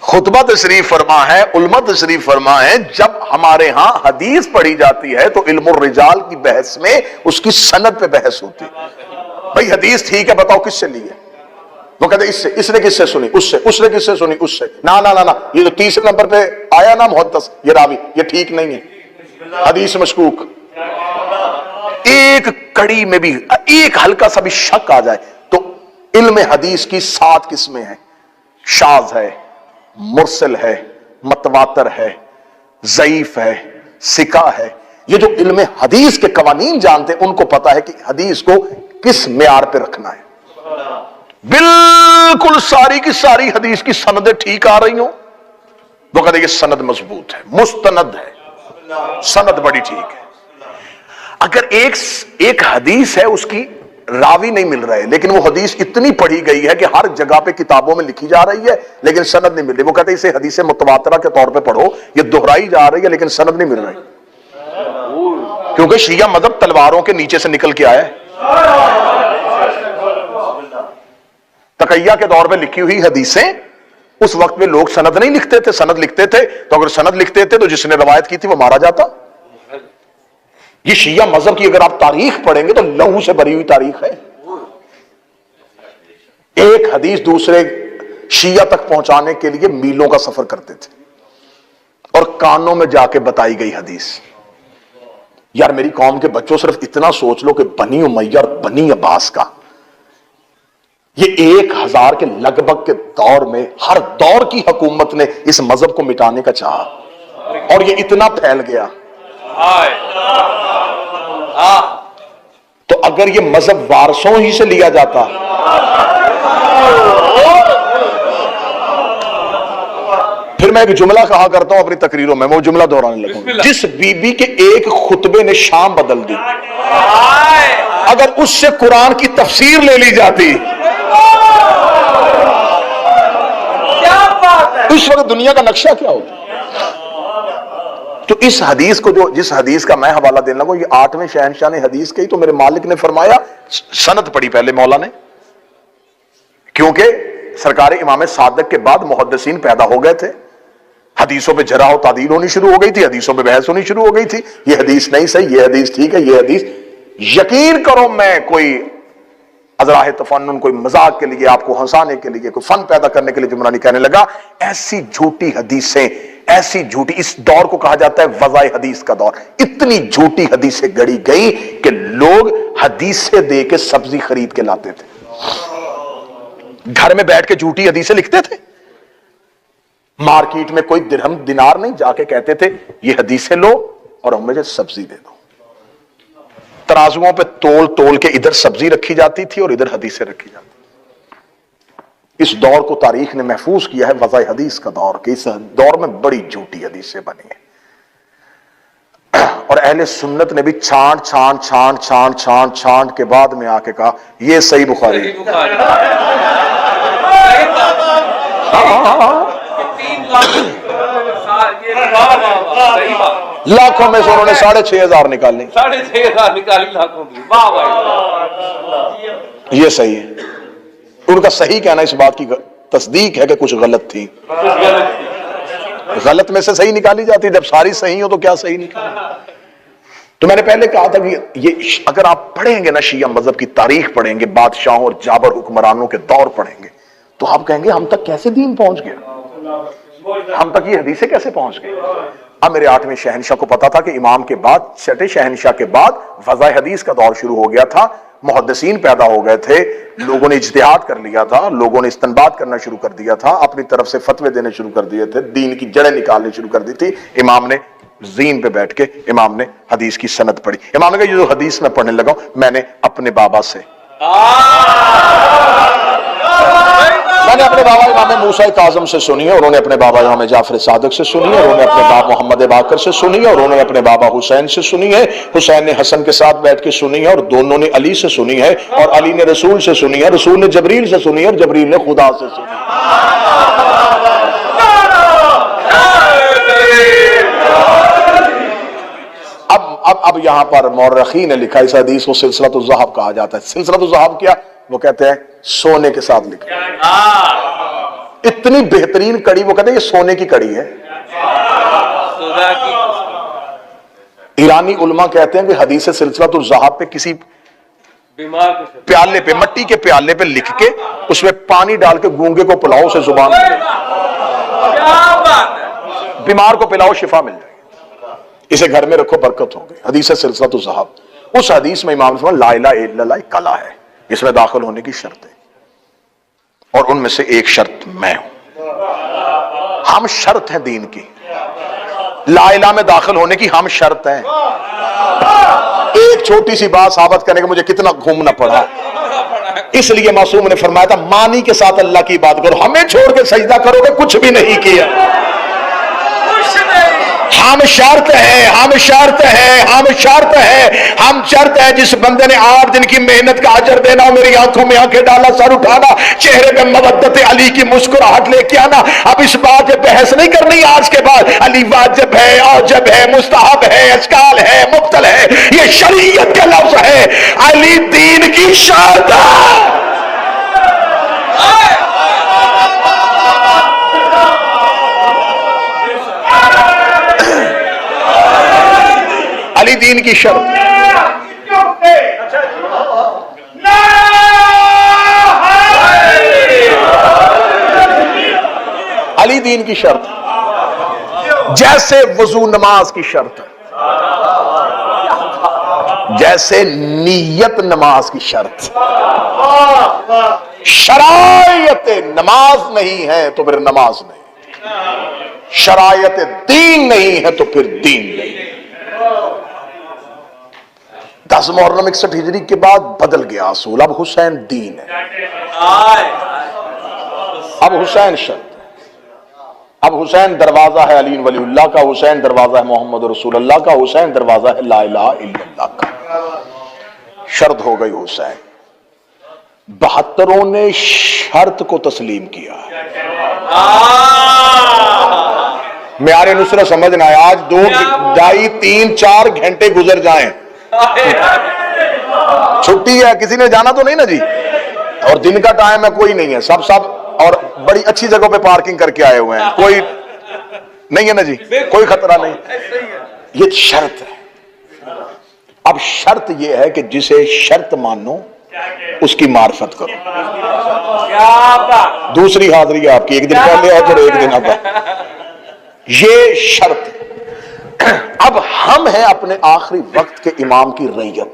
Speaker 1: خطبہ تشریف فرما ہے، علماء تشریف فرما ہے۔ جب ہمارے ہاں حدیث پڑھی جاتی ہے تو علم الرجال کی بحث میں اس کی سند پہ بحث ہوتی ہے۔ بھئی حدیث ٹھیک ہے، بتاؤ کس سے لی ہے؟ وہ کہتے ہیں اس نے کس سے سنی، اس سے، اس نے کس سے سنی، اس سے۔ نا نا نا نا، یہ جو تیسرے نمبر پہ آیا نا محدث، یہ راوی، یہ ٹھیک نہیں ہے، حدیث مشکوک۔ ایک کڑی میں بھی ایک ہلکا سا بھی شک آ جائے تو علم حدیث کی 7 قسمیں ہیں، شاذ ہے، مرسل ہے، متواتر ہے، ضعیف ہے، ثقہ ہے۔ یہ جو علم حدیث کے قوانین جانتے ہیں ان کو پتا ہے کہ حدیث کو کس معیار پہ رکھنا ہے۔ بالکل ساری کی ساری حدیث کی سندیں ٹھیک آ رہی ہوں، وہ کہتے ہیں یہ سند مضبوط ہے، مستند ہے، سند بڑی ٹھیک ہے۔ اگر ایک حدیث ہے اس کی راوی نہیں مل رہے لیکن وہ حدیث اتنی پڑھی گئی ہے کہ ہر جگہ پہ کتابوں میں لکھی جا رہی ہے لیکن سند نہیں مل رہی، وہ کہتے ہیں اسے حدیث متواترہ کے طور پہ پڑھو، یہ دہرائی جا رہی ہے لیکن سند نہیں مل رہی۔ کیونکہ شیعہ مذہب تلواروں کے نیچے سے نکل کے آیا ہے. تقیہ کے دور میں لکھی ہوئی حدیثیں، اس وقت میں لوگ سند نہیں لکھتے تھے، سند لکھتے تھے تو اگر سند لکھتے تھے تو جس نے روایت کی تھی وہ مارا جاتا. یہ شیعہ مذہب کی اگر آپ تاریخ پڑھیں گے تو لہو سے بھری ہوئی تاریخ ہے. ایک حدیث دوسرے شیعہ تک پہنچانے کے لیے میلوں کا سفر کرتے تھے اور کانوں میں جا کے بتائی گئی حدیث. یار میری قوم کے بچوں صرف اتنا سوچ لو کہ بنی امیہ اور بنی عباس کا یہ 1000 کے لگ بھگ کے دور میں ہر دور کی حکومت نے اس مذہب کو مٹانے کا چاہا اور یہ اتنا پھیل گیا. تو اگر یہ مذہب وارثوں ہی سے لیا جاتا، پھر میں ایک جملہ کہا کرتا ہوں اپنی تقریروں میں، وہ جملہ دہرانے لگوں. جس بی بی کے ایک خطبے نے شام بدل دی، اگر اس سے قرآن کی تفسیر لے لی جاتی اس وقت دنیا کا نقشہ کیا ہوتا. تو اس حدیث کو جس حدیث کا میں حوالہ دینے لگا، یہ 8ویں شہنشاہ نے حدیث کہی تو میرے مالک نے فرمایا، سند پڑھی پہلے مولا نے، کیونکہ سرکار امام صادق کے بعد محدثین پیدا ہو گئے تھے، حدیثوں پہ جرح و تعدیل ہونی شروع ہو گئی تھی، حدیثوں پہ بحث ہونی شروع ہو گئی تھی. یہ حدیث نہیں صحیح، یہ حدیث ٹھیک ہے، یہ حدیث. یقین کرو میں کوئی ازراہ تفنن، کوئی مذاق کے لیے، آپ کو ہنسانے کے لیے، کوئی فن پیدا کرنے کے لیے جملہ نہیں کہنے لگا. ایسی جھوٹی حدیثیں، ایسی جھوٹی، اس دور کو کہا جاتا ہے وضع حدیث کا دور. اتنی جھوٹی حدیثیں گڑی گئی کہ لوگ حدیثیں دے کے سبزی خرید کے لاتے تھے. گھر میں بیٹھ کے جھوٹی حدیثیں لکھتے تھے، مارکیٹ میں کوئی درہم دینار نہیں، جا کے کہتے تھے یہ حدیثیں لو اور ہم مجھے سبزی دے دو. ترازوؤں پہ تول کے ادھر سبزی رکھی جاتی تھی اور ادھر حدیثیں رکھی جاتی. اس دور کو تاریخ نے محفوظ کیا ہے وضع حدیث کا دور، کہ اس دور میں بڑی جھوٹی حدیثیں بنی ہیں. اور اہل سنت نے بھی چھانٹ کے بعد میں آ کے کہا یہ صحیح بخاری. لاکھوں میں سے انہوں نے 6500 نکالے.
Speaker 2: 6500 نکالی لاکھوں کی. واہ بھائی،
Speaker 1: یہ صحیح ہے. ان کا صحیح کہنا اس بات کی تصدیق ہے کہ کچھ غلط تھی. غلط میں سے صحیح نکالی جاتی، جب ساری صحیح ہو تو کیا صحیح نکالی. تو میں نے پہلے کہا تھا کہ یہ اگر آپ پڑھیں گے نا شیعہ مذہب کی تاریخ پڑھیں گے، بادشاہوں اور جابر حکمرانوں کے دور پڑھیں گے، تو آپ کہیں گے ہم تک کیسے دین پہنچ گیا، ہم تک یہ حدیثیں کیسے پہنچ گئی. اب میرے 8ویں شہنشاہ کو پتا تھا کہ امام کے بعد 6 شہنشاہ کے بعد وضع حدیث کا دور شروع ہو گیا تھا. محدثین پیدا ہو گئے تھے، لوگوں نے اجتہاد کر لیا تھا، لوگوں نے استنباط کرنا شروع کر دیا تھا، اپنی طرف سے فتوے دینے شروع کر دیے تھے، دین کی جڑیں نکالنے شروع کر دی تھی. امام نے زین پہ بیٹھ کے امام نے حدیث کی سند پڑھی. امام نے کہا یہ جو حدیث میں پڑھنے لگا میں نے اپنے بابا سے، میں نے اپنے بابا امام موسیٰ کاظم سے سنی ہے، اور انہوں نے اپنے بابا امام جعفر صادق سے سنی ہے، اور انہوں نے اپنے بابا محمد باقر سے سنی ہے، اور انہوں نے اپنے بابا حسین سے سنی ہے. حسین نے حسن کے ساتھ بیٹھ کے سنی ہے، اور دونوں نے علی سے سنی ہے، اور علی نے رسول سے سنی ہے، رسول نے جبریل سے سنی ہے، اور جبریل نے خدا سے سنی ہے. اب یہاں پر مورخین نے لکھا اس حدیث کو سلسلۃ الذہب کہا جاتا ہے. سلسلۃ الذہب کیا؟ وہ کہتے ہیں سونے کے ساتھ لکھا. اتنی بہترین کڑی، وہ کہتے ہیں یہ سونے کی کڑی ہے. ایرانی علماء کہتے ہیں کہ حدیث سلسلۃ الذہب پہ کسی پیالے پہ، مٹی کے پیالے پہ لکھ کے اس میں پانی ڈال کے گونگے کو پلاؤ، سے زبان بیمار کو پلاؤ، شفا مل جائے گی. اسے گھر میں رکھو، برکت ہو گئی. حدیث سلسلۃ الذہب. اس حدیث میں امام نے فرمایا لا الہ الا اللہ ایک کلا ہے، اس میں داخل ہونے کی شرط ہے، اور ان میں سے ایک شرط میں ہوں. ہم شرط ہیں دین کی، لا الہ میں داخل ہونے کی ہم شرط ہیں. ایک چھوٹی سی بات ثابت کرنے کے مجھے کتنا گھومنا پڑا، اس لیے معصوم نے فرمایا تھا مانی کے ساتھ اللہ کی بات کرو، ہمیں چھوڑ کے سجدہ کرو گے کچھ بھی نہیں کیا. ہم شرط ہے، ہم شرط ہے، ہم شرط ہے، ہم شرط ہے. جس بندے نے 8 دن کی محنت کا اجر دینا، میری آنکھوں میں آنکھیں ڈالا، سر اٹھانا، چہرے پہ مودت علی کی مسکراہٹ لے کے آنا. اب اس بات پہ بحث نہیں کرنی آج کے بعد. علی واجب ہے، اوجب ہے، مستحب ہے، اشکال ہے، مبطل ہے، شریعت کا لفظ ہے، علی دین کی شرط ہے۔ علی دین کی شرط، علی دین کی شرط، جیسے وضو نماز کی شرط ہے، جیسے نیت نماز کی شرط۔ شرائط نماز نہیں ہے تو پھر نماز نہیں، شرائط دین نہیں ہے تو پھر دین نہیں۔ 10 محرم 61 ہجری کے بعد بدل گیا اصول، اب حسین دین ہے، اب حسین شرط، اب حسین دروازہ ہے علی ولی اللہ کا، حسین دروازہ ہے محمد رسول اللہ کا، حسین دروازہ ہے لا الہ الا اللہ کا۔ شرط ہو گئی حسین۔ 72 نے شرط کو تسلیم کیا۔ معیار نصرت سمجھنا ہے، آج 2 ڈھائی 3 4 گھنٹے گزر جائیں، چھٹی ہے، کسی نے جانا تو نہیں نا جی، اور دن کا ٹائم ہے، کوئی نہیں ہے، سب اور بڑی اچھی جگہ پہ پارکنگ کر کے آئے ہوئے ہیں، کوئی نہیں ہے نا جی، کوئی خطرہ نہیں۔ یہ شرط ہے۔ اب شرط یہ ہے کہ جسے شرط مانو اس کی معرفت کرو۔ دوسری حاضری ہے آپ کی، 1 دن پہلے ہے تو 1 دن اب، یہ شرط۔ اب ہم ہیں اپنے آخری وقت کے امام کی رعیت۔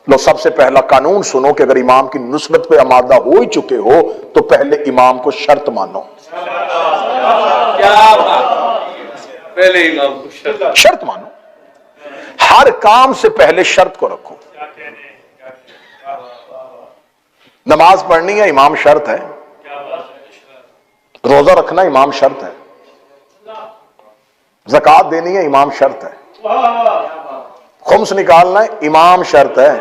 Speaker 1: لو سب سے پہلا قانون سنو کہ اگر امام کی نصرت پہ آمادہ ہو ہی چکے ہو تو پہلے امام کو شرط مانو۔
Speaker 2: پہلے امام کو
Speaker 1: شرط مانو، ہر کام سے پہلے شرط کو رکھو۔ نماز پڑھنی ہے، امام شرط ہے۔ روزہ رکھنا امام شرط ہے۔ زکوٰۃ دینی ہے، امام شرط ہے۔ خمس نکالنا ہے، امام شرط ہے۔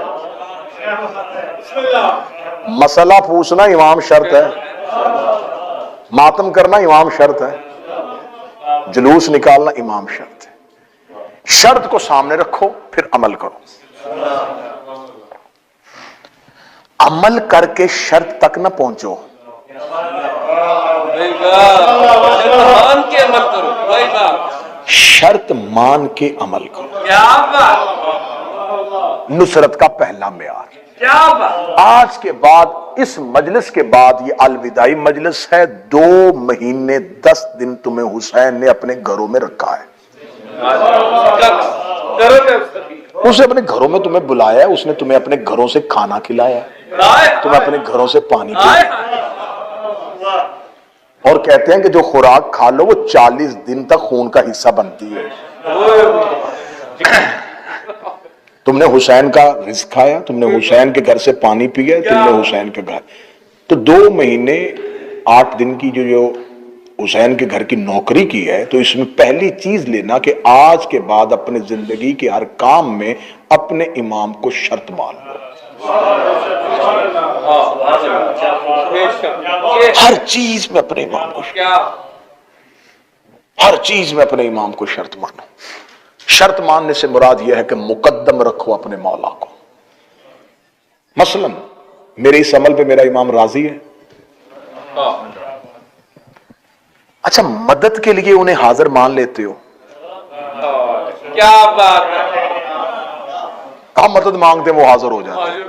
Speaker 1: مسئلہ پوچھنا امام شرط ہے۔ ماتم کرنا امام شرط ہے۔ جلوس نکالنا امام شرط ہے۔ شرط کو سامنے رکھو، پھر عمل کرو۔ عمل کر کے شرط تک نہ پہنچو، شرط مان کے عمل کرو۔ نصرت کا پہلا معیار۔ آج کے بعد، اس مجلس کے بعد، یہ الوداعی مجلس ہے، 2 مہینے 10 دن تمہیں حسین نے اپنے گھروں میں رکھا ہے۔ اسے اپنے گھروں میں تمہیں بلایا ہے، اس نے تمہیں اپنے گھروں سے کھانا کھلایا ہے، تمہیں اپنے گھروں سے پانی پلایا، اور کہتے ہیں کہ جو خوراک کھا لو وہ 40 دن تک خون کا حصہ بنتی ہے۔ تم نے حسین کا رزق کھایا، تم نے حسین کے گھر سے پانی پیا، تم نے حسین کے گھر، تو 2 مہینے 8 دن کی جو حسین کے گھر کی نوکری کی ہے، تو اس میں پہلی چیز لینا کہ آج کے بعد اپنے زندگی کے ہر کام میں اپنے امام کو شرط مان لو۔ ہر چیز میں اپنے امام کو، ہر چیز میں اپنے امام کو شرط مانو۔ شرط ماننے سے مراد یہ ہے کہ مقدم رکھو اپنے مولا کو۔ مثلا میرے اس عمل پہ میرا امام راضی ہے، اچھا مدد کے لیے انہیں حاضر مان لیتے ہو؟
Speaker 2: کیا بات ہے،
Speaker 1: ہم مدد مانگتے ہیں وہ حاضر ہو جاتے ہیں۔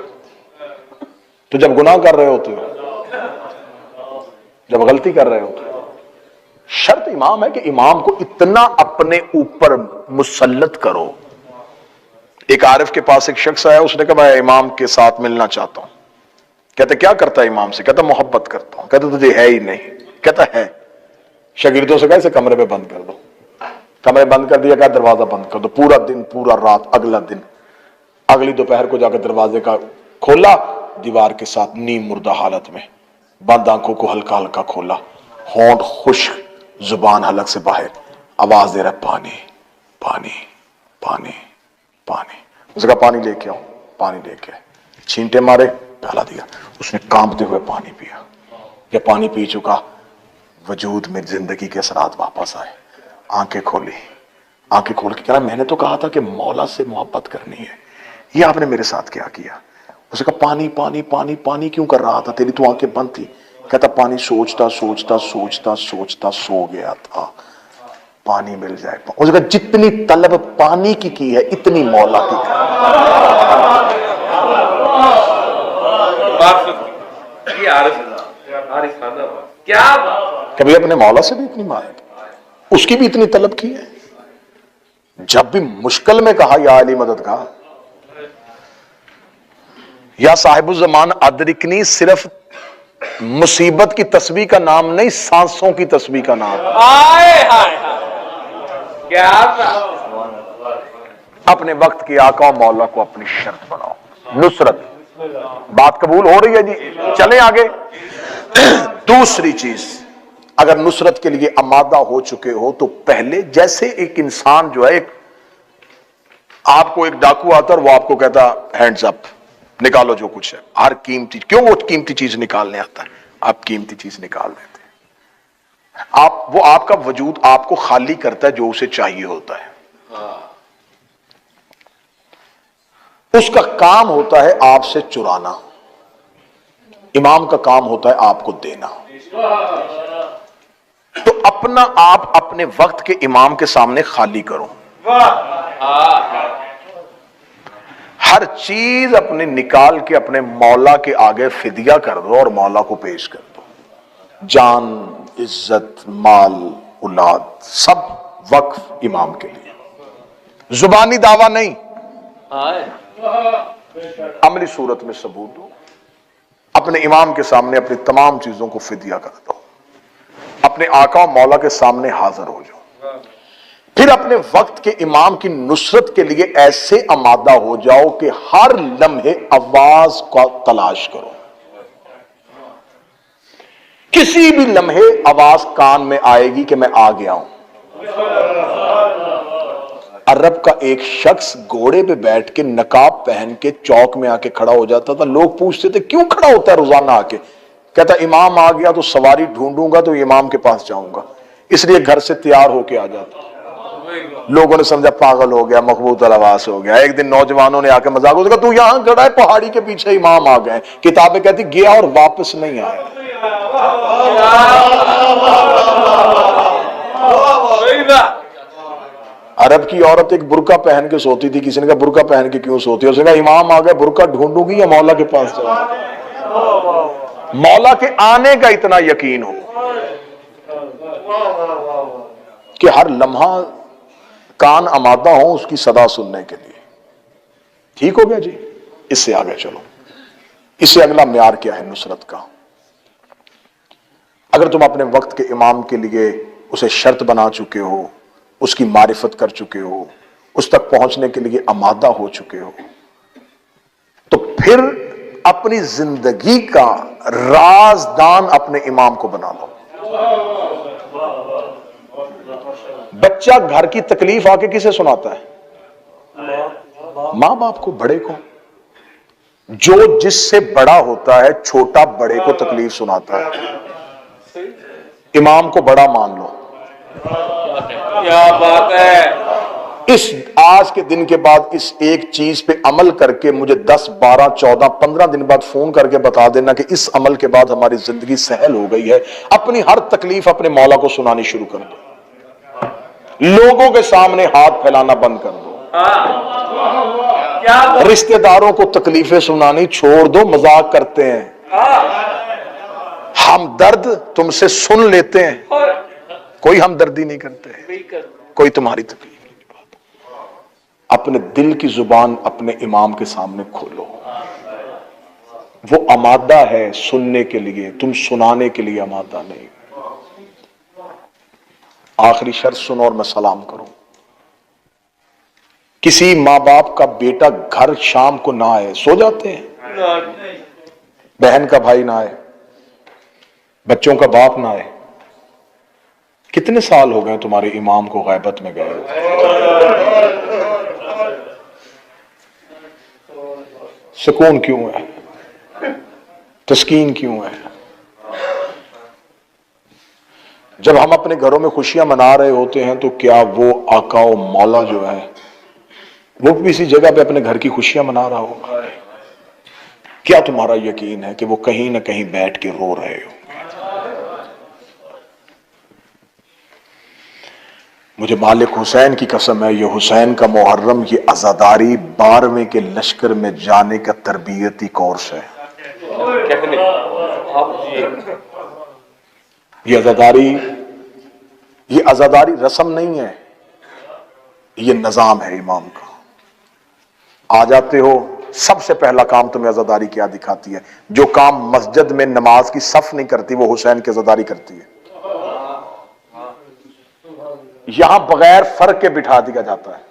Speaker 1: تو جب گناہ کر رہے ہوتے ہو، جب غلطی کر رہے ہوتے ہو، شرط امام ہے کہ امام کو اتنا اپنے اوپر مسلط کرو۔ ایک عارف کے پاس ایک شخص آیا، اس نے کہا میں امام کے ساتھ ملنا چاہتا ہوں۔ کہتا کیا کرتا ہے امام سے؟ کہتا محبت کرتا ہوں۔ کہتا تجھے ہے ہی نہیں؟ کہتا ہے۔ شاگردوں سے کہا اسے کمرے میں بند کر دو۔ کمرے بند کر دیا، کہا دروازہ بند کر دو۔ پورا دن، پورا رات، اگلا دن، اگلی دوپہر کو جا کر دروازے کا کھولا، دیوار کے ساتھ نیم مردہ حالت میں، بند آنکھوں کو ہلکا ہلکا کھولا، ہونٹ خشک، زبان حلق سے باہر، آواز دے رہا پانی پانی پانی پانی۔ اس نے کہا پانی لے کے آؤ۔ پانی لے کے چھینٹے مارے، پیالہ دیا، اس نے کانپتے ہوئے پانی پیا۔ جب پانی پی چکا، وجود میں زندگی کے اثرات واپس آئے، آنکھیں کھولی، آنکھیں کھول کے کہہ رہا میں نے تو کہا تھا کہ مولا سے محبت کرنی ہے، یہ آپ نے میرے ساتھ کیا کیا؟ اسے کہا پانی پانی پانی پانی کیوں کر رہا تھا، تیری تو آنکھیں بند تھی۔ کہتا پانی سوچتا سوچتا سوچتا سوچتا سو گیا تھا، پانی مل جائے۔ اسے کہا جتنی طلب پانی کی ہے اتنی مولا کی کر۔
Speaker 2: کیا
Speaker 1: کبھی اپنے مولا سے بھی اتنی مانگ، اس کی بھی اتنی طلب کی ہے؟ جب بھی مشکل میں کہا یا علی مددگار، یا صاحب الزمان ادرکنی صرف مصیبت کی تسبیح کا نام نہیں، سانسوں کی تسبیح کا نام۔
Speaker 2: کیا
Speaker 1: اپنے وقت کے آقا و مولا کو اپنی شرط بناؤ۔ نصرت، بات قبول ہو رہی ہے جی؟ چلیں آگے۔ دوسری چیز، اگر نصرت کے لیے آمادہ ہو چکے ہو تو پہلے جیسے ایک انسان جو ہے، آپ کو ایک ڈاکو آتا اور وہ آپ کو کہتا ہینڈز اپ، نکالو جو کچھ ہے، ہر قیمتی، کیوں وہ قیمتی چیز نکالنے آتا ہے؟ آپ قیمتی چیز نکال دیتے ہیں، وہ آپ کا وجود آپ کو خالی کرتا ہے جو اسے چاہیے ہوتا ہے۔ اس کا کام ہوتا ہے آپ سے چرانا، امام کا کام ہوتا ہے آپ کو دینا۔ تو اپنا آپ اپنے وقت کے امام کے سامنے خالی کرو، ہر چیز اپنے نکال کے اپنے مولا کے آگے فدیہ کر دو اور مولا کو پیش کر دو۔ جان، عزت، مال، اولاد سب وقف امام کے لیے، زبانی دعویٰ نہیں، عملی صورت میں ثبوت دو۔ اپنے امام کے سامنے اپنی تمام چیزوں کو فدیہ کر دو، اپنے آقا و مولا کے سامنے حاضر ہو جاؤ۔ پھر اپنے وقت کے امام کی نصرت کے لیے ایسے آمادہ ہو جاؤ کہ ہر لمحے آواز کا تلاش کرو، کسی بھی لمحے آواز کان میں آئے گی کہ میں آ گیا ہوں۔ عرب کا ایک شخص گھوڑے پہ بیٹھ کے نقاب پہن کے چوک میں آ کے کھڑا ہو جاتا تھا، لوگ پوچھتے تھے کیوں کھڑا ہوتا ہے روزانہ آ کے؟ کہتا امام آ گیا تو سواری ڈھونڈوں گا تو امام کے پاس جاؤں گا، اس لیے گھر سے تیار ہو کے آ جاتا۔ لوگوں نے سمجھا پاگل ہو گیا، مخبوط الحواس ہو گیا۔ ایک دن نوجوانوں نے آ کے مذاق کہا تو یہاں کھڑا ہے، پہاڑی کے پیچھے امام آ گئے۔ کتابیں کہتی گیا اور واپس نہیں آیا۔ عرب کی عورت ایک برقع پہن کے سوتی تھی، کسی نے کہا برقع پہن کے کیوں سوتی ہے؟ اس نے کہا امام آ گئے، برقع ڈھونڈوں گی یا مولا کے پاس جاؤں؟ مولا کے آنے کا اتنا یقین ہو کہ ہر لمحہ کان آمادہ ہوں اس کی صدا سننے کے لیے۔ ٹھیک ہو گیا جی؟ اس سے آگے چلو، اس سے اگلا معیار کیا ہے نصرت کا؟ اگر تم اپنے وقت کے امام کے لیے اسے شرط بنا چکے ہو، اس کی معرفت کر چکے ہو، اس تک پہنچنے کے لیے آمادہ ہو چکے ہو، تو پھر اپنی زندگی کا رازدان اپنے امام کو بنا لو۔ بچہ گھر کی تکلیف آ کے کسے سناتا ہے؟ ماں باپ کو، بڑے کو۔ جو جس سے بڑا ہوتا ہے چھوٹا بڑے کو تکلیف سناتا ہے۔ امام کو بڑا مان لو۔
Speaker 2: کیا بات ہے!
Speaker 1: اس آج کے دن کے بعد اس ایک چیز پہ عمل کر کے مجھے 10 12 14 15 دن بعد فون کر کے بتا دینا کہ اس عمل کے بعد ہماری زندگی سہل ہو گئی ہے۔ اپنی ہر تکلیف اپنے مولا کو سنانی شروع کر دو، لوگوں کے سامنے ہاتھ پھیلانا بند کر دو، رشتہ داروں کو تکلیفیں سنانی چھوڑ دو، مذاق کرتے ہیں، ہم درد تم سے سن لیتے ہیں، کوئی ہمدردی نہیں کرتے، کوئی تمہاری تکلیف نہیں بات۔ اپنے دل کی زبان اپنے امام کے سامنے کھولو، وہ آمادہ ہے سننے کے لیے، تم سنانے کے لیے آمادہ نہیں۔ آخری شرط سنو اور میں سلام کروں۔ کسی ماں باپ کا بیٹا گھر شام کو نہ آئے، سو جاتے ہیں، بہن کا بھائی نہ آئے، بچوں کا باپ نہ آئے۔ کتنے سال ہو گئے تمہارے امام کو غیبت میں گئے؟ سکون کیوں ہے؟ تسکین کیوں ہے؟ جب ہم اپنے گھروں میں خوشیاں منا رہے ہوتے ہیں تو کیا وہ آقا و مولا جو ہے وہ بھی اسی جگہ پہ اپنے گھر کی خوشیاں منا رہا ہوگا؟ کیا تمہارا یقین ہے کہ وہ کہیں نہ کہیں بیٹھ کے رو رہے ہو؟ مجھے مالک حسین کی قسم ہے، یہ حسین کا محرم، یہ عزاداری 12ویں کے لشکر میں جانے کا تربیتی کورس ہے۔ یہ عزاداری رسم نہیں ہے، یہ نظام ہے امام کا۔ آ جاتے ہو، سب سے پہلا کام تمہیں عزاداری کیا دکھاتی ہے؟ جو کام مسجد میں نماز کی صف نہیں کرتی وہ حسین کی عزاداری کرتی ہے۔ یہاں بغیر فرق کے بٹھا دیا جاتا ہے۔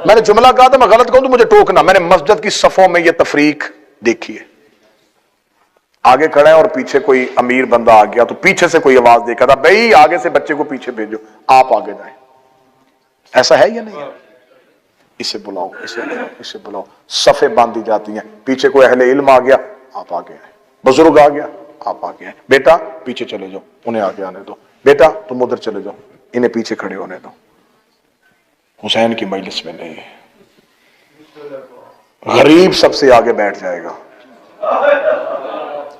Speaker 1: میں نے جملہ کہا تھا، میں غلط کہوں تو مجھے ٹوکنا، میں نے مسجد کی صفوں میں یہ تفریق دیکھی ہے۔ آگے کھڑے ہیں اور پیچھے کوئی امیر بندہ آ گیا تو پیچھے سے کوئی آواز دے کر بھائی آگے سے بچے کو پیچھے بھیجو، آپ آگے جائیں۔ ایسا ہے یا نہیں ہے؟ اسے بلاؤ، اسے بلاؤ، صفیں باندھی جاتی ہیں۔ پیچھے کوئی اہل علم آ گیا، آپ آگے آئیں۔ بزرگ آ گیا، آپ آگے آئیں۔ بیٹا پیچھے چلے جاؤ، انہیں آگے آنے دو۔ بیٹا تم ادھر چلے جاؤ، انہیں پیچھے کھڑے ہونے دو۔ حسین کی مجلس میں نہیں ہے۔ غریب سب سے آگے بیٹھ جائے گا،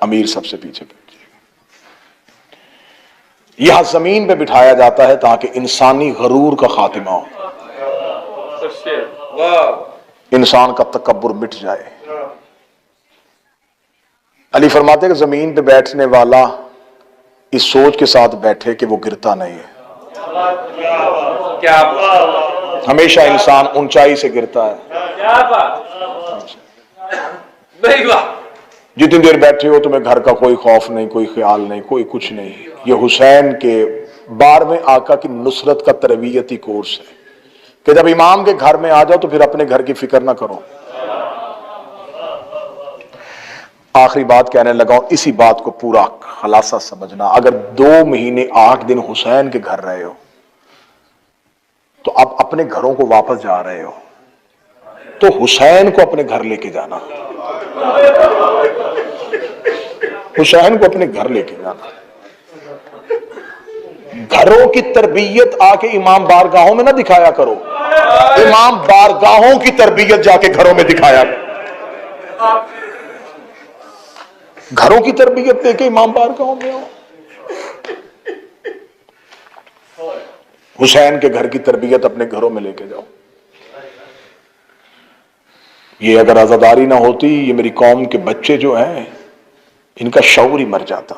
Speaker 1: امیر سب سے پیچھے بیٹھ جائے گا۔ یہاں زمین پہ بٹھایا جاتا ہے تاکہ انسانی غرور کا خاتمہ ہو، انسان کا تکبر مٹ جائے۔ علی فرماتے ہیں کہ زمین پہ بیٹھنے والا اس سوچ کے ساتھ بیٹھے کہ وہ گرتا نہیں ہے۔ ہمیشہ انسان اونچائی سے گرتا ہے۔ جتنی دیر بیٹھے ہو تمہیں گھر کا کوئی خوف نہیں، کوئی خیال نہیں، کوئی کچھ نہیں۔ یہ حسین کے 12ویں آقا کی نصرت کا تربیتی کورس ہے کہ جب امام کے گھر میں آ جاؤ تو پھر اپنے گھر کی فکر نہ کرو۔ آخری بات کہنے لگا ہوں، اسی بات کو پورا خلاصہ سمجھنا۔ اگر 2 مہینے 8 دن حسین کے گھر رہے ہو تو اب اپنے گھروں کو واپس جا رہے ہو تو حسین کو اپنے گھر لے کے جانا، حسین کو اپنے گھر لے کے جانا۔ گھروں کی تربیت آ کے امام بارگاہوں میں نہ دکھایا کرو، امام بارگاہوں کی تربیت جا کے گھروں میں دکھایا کرو۔ گھروں کی تربیت دے کے امام بارگاہوں میں ہو۔ حسین کے گھر کی تربیت اپنے گھروں میں لے کے جاؤ۔ یہ اگر عزاداری نہ ہوتی، یہ میری قوم کے بچے جو ہیں ان کا شعور ہی مر جاتا۔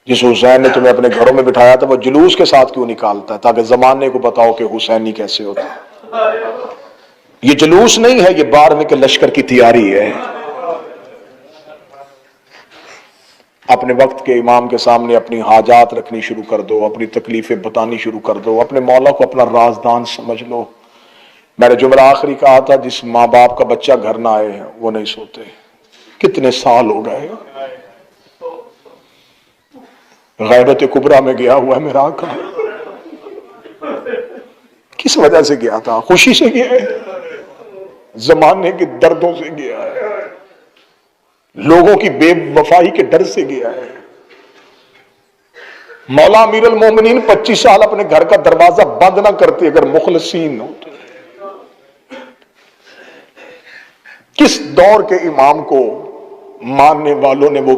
Speaker 1: جس حسین نے تمہیں اپنے گھروں میں بٹھایا تھا وہ جلوس کے ساتھ کیوں نکالتا ہے؟ تاکہ زمانے کو بتاؤ کہ حسینی کیسے ہوتا ہے۔ یہ جلوس نہیں ہے، یہ 12ویں کے لشکر کی تیاری ہے۔ اپنے وقت کے امام کے سامنے اپنی حاجات رکھنی شروع کر دو، اپنی تکلیفیں بتانی شروع کر دو، اپنے مولا کو اپنا رازدان سمجھ لو۔ میں نے جملہ آخری کہا تھا، جس ماں باپ کا بچہ گھر نہ آئے وہ نہیں سوتے۔ کتنے سال ہو گئے، غیبت کبریٰ میں گیا ہوا ہے میرا آقا۔ کس وجہ سے گیا تھا؟ خوشی سے گیا ہے، زمانے کے دردوں سے گیا ہے، لوگوں کی بے وفائی کے ڈر سے گیا ہے۔ مولا امیر المومنین 25 سال اپنے گھر کا دروازہ بند نہ کرتے اگر مخلصین ہوتے۔ کس دور کے امام کو ماننے والوں نے وہ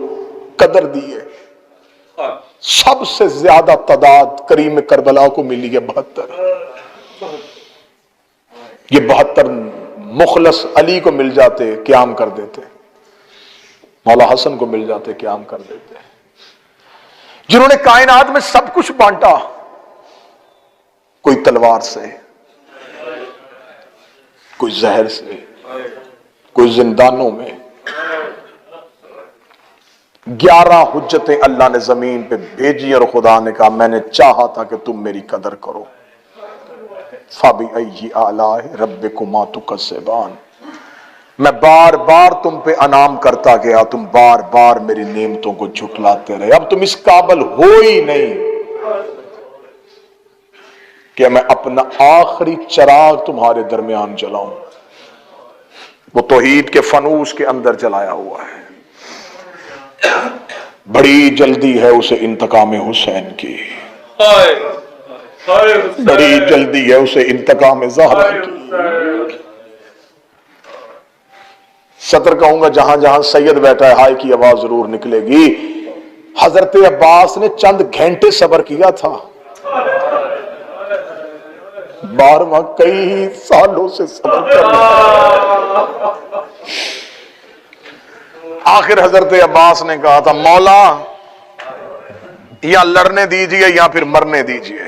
Speaker 1: قدر دی ہے؟ سب سے زیادہ تعداد کریم کربلا کو ملی ہے 72۔ یہ 72 مخلص علی کو مل جاتے قیام کر دیتے، مولا حسن کو مل جاتے قیام کر دیتے، جنہوں نے کائنات میں سب کچھ بانٹا، کوئی تلوار سے، کوئی زہر سے، کوئی زندانوں میں۔ 11 حجتیں اللہ نے زمین پہ بھیجی اور خدا نے کہا میں نے چاہا تھا کہ تم میری قدر کرو۔ فَبِأَيِّ آلَاءِ رَبِّكُمَا تُكَذِّبَانِ، میں بار بار تم پہ انعام کرتا گیا، تم بار بار میری نعمتوں کو جھٹلاتے رہے۔ اب تم اس قابل ہو ہی نہیں کہ میں اپنا آخری چراغ تمہارے درمیان جلاؤں، وہ توحید کے فنوس کے اندر جلایا ہوا ہے۔ بڑی جلدی ہے اسے انتقام حسین کی،
Speaker 2: ہائے ہائے حسین،
Speaker 1: بڑی جلدی ہے اسے انتقام زہرا
Speaker 2: ہائے
Speaker 1: کی۔
Speaker 2: حسین۔
Speaker 1: سطر کہوں گا جہاں جہاں سید بیٹھا ہے ہائے کی آواز ضرور نکلے گی۔ حضرت عباس نے چند گھنٹے صبر کیا تھا، 12واں کئی سالوں سے صبر کر رہا۔ آخر حضرت عباس نے کہا تھا مولا یا لڑنے دیجئے یا پھر مرنے دیجئے،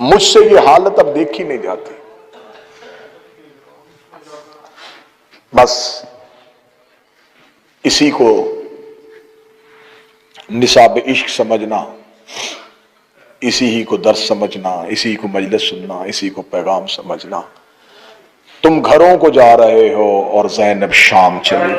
Speaker 1: مجھ سے یہ حالت اب دیکھی نہیں جاتی، بس اسی کو نصاب عشق سمجھنا، اسی ہی کو درس سمجھنا، اسی کو مجلس سننا، اسی کو پیغام سمجھنا۔ تم گھروں کو جا رہے ہو اور زینب شام چلی۔